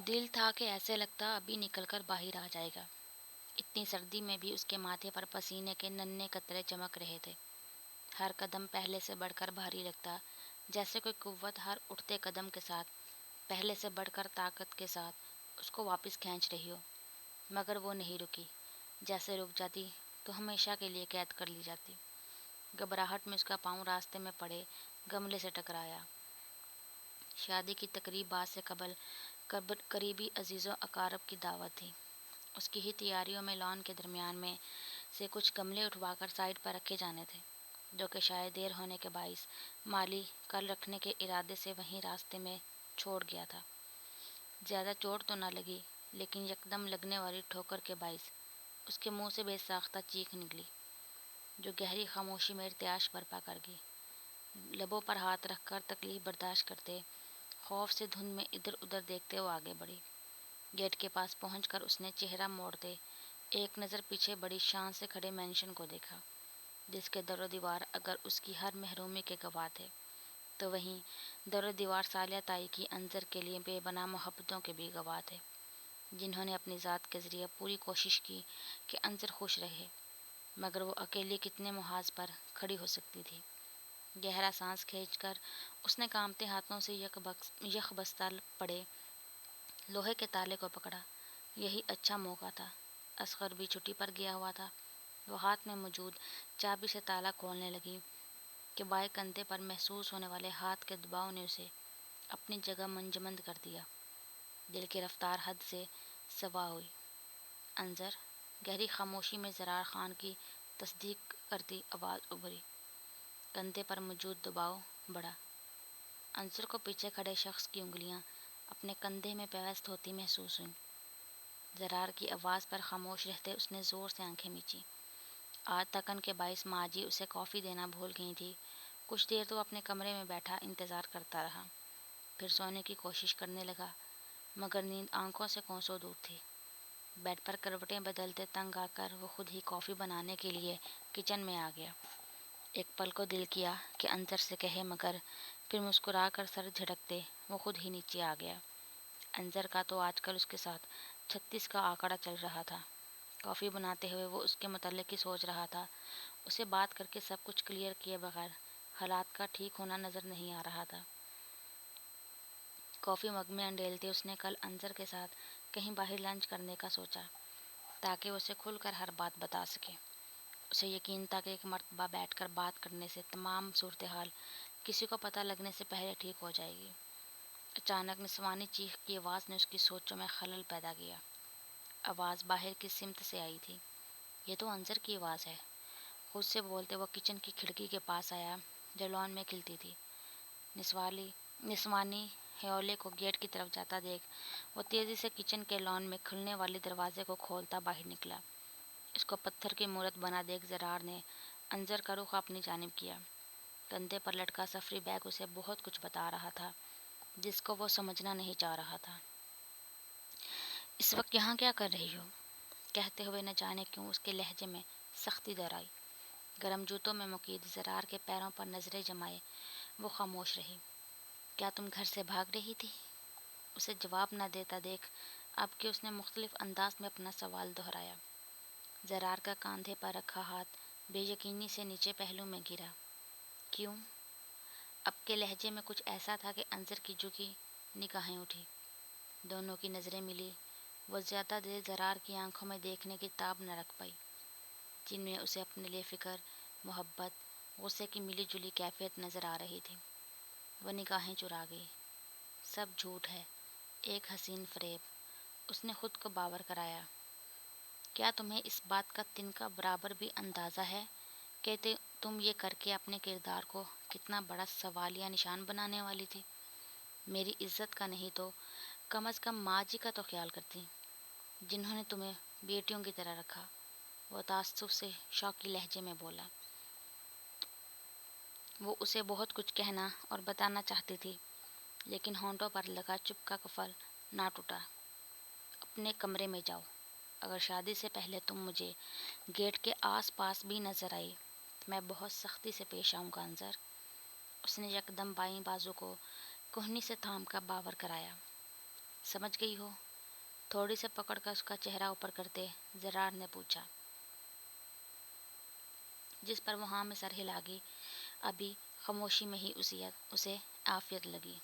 دل تھا کہ ایسے لگتا ابھی نکل کر باہر آ جائے گا۔ اتنی سردی میں بھی اس کے ماتھے پر پسینے کے ننھے قطرے چمک رہے تھے۔ ہر قدم پہلے سے بڑھ کر بھاری لگتا، جیسے کوئی قوت ہر اٹھتے قدم کے ساتھ پہلے سے بڑھ کر طاقت کے ساتھ اس کو واپس کھینچ رہی ہو۔ مگر وہ نہیں رکی، جیسے رک جاتی تو ہمیشہ کے لیے قید کر لی جاتی۔ گھبراہٹ میں اس کا پاؤں راستے میں پڑے گملے سے ٹکرایا۔ شادی کی تقریبات سے قبل قریبی عزیزوں اقارب کی دعوت تھی۔ اس کی ہی تیاریوں میں لان کے درمیان میں سے کچھ گملے اٹھوا کر سائڈ پر رکھے جانے تھے، جو کہ شاید دیر ہونے کے باعث مالی کل رکھنے کے ارادے سے وہیں راستے میں چھوڑ گیا تھا۔ زیادہ چوٹ تو نہ لگی، لیکن یکدم لگنے والی ٹھوکر کے باعث اس کے منہ سے بے ساختہ چیخ نکلی، جو گہری خاموشی میں ارتعاش برپا کر گئی۔ لبوں پر ہاتھ رکھ کر تکلیف برداشت کرتے، خوف سے دھند میں ادھر ادھر دیکھتے وہ آگے بڑھی۔ گیٹ کے پاس پہنچ کر اس نے چہرہ موڑتے ایک نظر پیچھے بڑی شان سے کھڑے مینشن کو دیکھا، جس کے در و دیوار اگر اس کی ہر محرومی کے گواہ تھے، تو وہیں در و دیوار سالیہ تائی کی انظر کے لیے بے پناہ محبتوں کے بھی گواہ تھے، جنہوں نے اپنی ذات کے ذریعے پوری کوشش کی کہ انظر خوش رہے، مگر وہ اکیلی کتنے محاذ پر کھڑی ہو سکتی تھی۔ گہرا سانس کھینچ کر اس نے کانپتے ہاتھوں سے یک بستہ پڑے لوہے کے تالے کو پکڑا۔ یہی اچھا موقع تھا۔ اصغر بھی چھٹی پر گیا ہوا تھا۔ وہ ہاتھ میں موجود چابی سے تالا کھولنے لگی کہ بائیں کندھے پر محسوس ہونے والے ہاتھ کے دباؤ نے اسے اپنی جگہ منجمد کر دیا۔ دل کی رفتار حد سے سوا ہوئی۔ انظر، گہری خاموشی میں زرار خان کی تصدیق کرتی آواز ابھری۔ کندھے پر موجود دباؤ بڑھا۔ انظر کو پیچھے کھڑے شخص کی انگلیاں اپنے کندھے میں پیوست ہوتی محسوس ہوئیں۔ زرار کی آواز پر خاموش رہتے اس نے زور سے آنکھیں میچی۔ آج تکن کے باعث ماں جی اسے کافی دینا بھول گئی تھی۔ کچھ دیر تو اپنے کمرے میں بیٹھا انتظار کرتا رہا، پھر سونے کی کوشش کرنے لگا، مگر نیند آنکھوں سے کوسوں دور تھی۔ بیڈ پر کروٹیں بدلتے تنگ آ کر وہ خود ہی کافی بنانے کے لیے کچن میں آ گیا۔ ایک پل کو دل کیا کہ انظر سے کہے، مگر پھر مسکرا کر سر جھٹکتے وہ خود ہی نیچے آ گیا۔ انظر کا تو آج کل اس کے ساتھ 36 کا آنکڑا چل رہا تھا۔ کافی بناتے ہوئے وہ اس کے متعلق ہی سوچ رہا تھا۔ اسے بات کر کے سب کچھ کلیئر کیے بغیر حالات کا ٹھیک ہونا نظر نہیں آ رہا تھا۔ کافی مگ میں انڈیلتے اس نے کل انظر کے ساتھ کہیں باہر لنچ کرنے کا سوچا، تاکہ اسے کھل کر ہر بات بتا سکے۔ اسے یقین تھا کہ ایک مرتبہ بیٹھ کر بات کرنے سے تمام صورتحال کسی کو پتہ لگنے سے پہلے ٹھیک ہو جائے گی۔ اچانک نسوانی چیخ کی آواز نے اس کی سوچوں میں خلل پیدا کیا۔ آواز باہر کی سمت سے آئی تھی۔ یہ تو انظر کی آواز ہے۔ خود سے بولتے وہ کچن کی کھڑکی کے پاس آیا، جو لان میں کھلتی تھی۔ نسوانی ہیولے کو گیٹ کی طرف جاتا دیکھ وہ تیزی سے کچن کے لان میں کھلنے والے دروازے کو کھولتا باہر نکلا۔ اس کو پتھر کی مورت بنا دیکھ زرار نے انظر کا رخ اپنی جانب کیا۔ کندھے پر لٹکا سفری بیگ اسے بہت کچھ بتا رہا تھا، جس کو وہ سمجھنا نہیں چاہ رہا تھا۔ اس وقت یہاں کیا کر رہی ہو؟ کہتے ہوئے نہ جانے کیوں اس کے لہجے میں سختی در آئی۔ گرم جوتوں میں مقید زرار کے پیروں پر نظریں جمائے وہ خاموش رہی۔ کیا تم گھر سے بھاگ رہی تھی؟ اسے جواب نہ دیتا دیکھ اب کہ اس نے مختلف انداز میں اپنا سوال دہرایا۔ زرار کا کاندھے پر رکھا ہاتھ بے یقینی سے نیچے پہلو میں گرا۔ کیوں؟ اب کے لہجے میں کچھ ایسا تھا کہ انظر کی جھکی نگاہیں اٹھی۔ دونوں کی نظریں ملی۔ وہ زیادہ دیر زرار کی آنکھوں میں دیکھنے کی تاب نہ رکھ پائی، جن میں اسے اپنے لیے فکر، محبت، غصے کی ملی جلی کیفیت نظر آ رہی تھی۔ وہ نگاہیں چرا گئی۔ سب جھوٹ ہے، ایک حسین فریب، اس نے خود کو باور کرایا۔ کیا تمہیں اس بات کا تنکا برابر بھی اندازہ ہے کہ تم یہ کر کے اپنے کردار کو کتنا بڑا سوالیہ نشان بنانے والی تھی؟ میری عزت کا نہیں تو کم از کم ماں جی کا تو خیال کرتی، جنہوں نے تمہیں بیٹیوں کی طرح رکھا۔ وہ تعصب سے شوقی لہجے میں بولا۔ وہ اسے بہت کچھ کہنا اور بتانا چاہتی تھی، لیکن ہونٹوں پر لگا چپ کا قفل نہ ٹوٹا۔ اپنے کمرے میں جاؤ۔ اگر شادی سے پہلے تم مجھے گیٹ کے آس پاس بھی نظر آئی تو میں بہت سختی سے پیش آؤں گا انظر۔ اس نے یکدم بائیں بازو کو کہنی سے تھام کر باور کرایا۔ سمجھ گئی ہو؟ تھوڑی سے پکڑ کر اس کا چہرہ اوپر کرتے زرار نے پوچھا، جس پر وہ ہاں میں سر ہلا گئی۔ ابھی خاموشی میں ہی اسے عافیت لگی۔